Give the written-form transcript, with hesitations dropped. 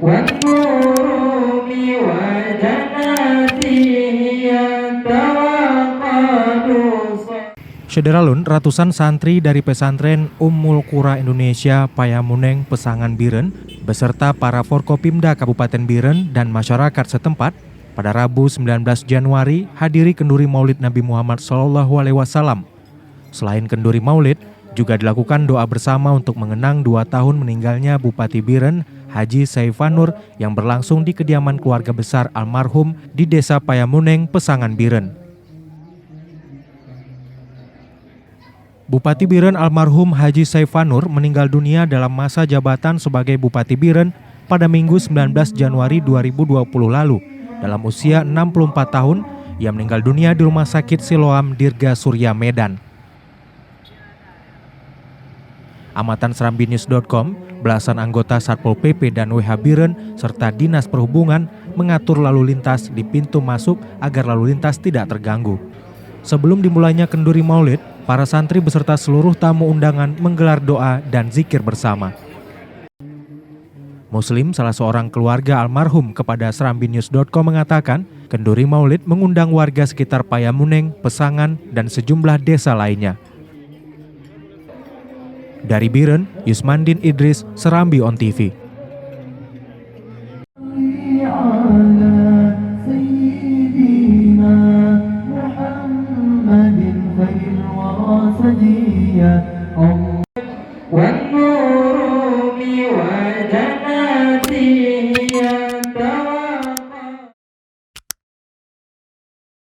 والنور وجناته يتوقد. Sederalun, ratusan santri dari pesantren Ummul Qura Indonesia Payamuneng Pesangan Biren beserta para Forkopimda Kabupaten Biren dan masyarakat setempat pada Rabu 19 Januari hadiri kenduri Maulid Nabi Muhammad SAW. Selain kenduri Maulid, juga dilakukan doa bersama untuk mengenang 2 tahun meninggalnya Bupati Biren Haji Saifanur yang berlangsung di kediaman keluarga besar almarhum di Desa Payamuneng Pesangan Biren. Bupati Biren almarhum Haji Saifanur meninggal dunia dalam masa jabatan sebagai Bupati Biren pada Minggu 19 Januari 2020 lalu. Dalam usia 64 tahun, ia meninggal dunia di Rumah Sakit Siloam Dirga Surya Medan. Amatan serambinews.com, belasan anggota Satpol PP dan WH Biren serta Dinas Perhubungan mengatur lalu lintas di pintu masuk agar lalu lintas tidak terganggu. Sebelum dimulainya kenduri Maulid, para santri beserta seluruh tamu undangan menggelar doa dan zikir bersama. Muslim, salah seorang keluarga almarhum, kepada serambinews.com mengatakan, kenduri Maulid mengundang warga sekitar Payamuneng, Pesangan, dan sejumlah desa lainnya. Dari Biren, Yusmandin Idris, Serambi On TV. Wa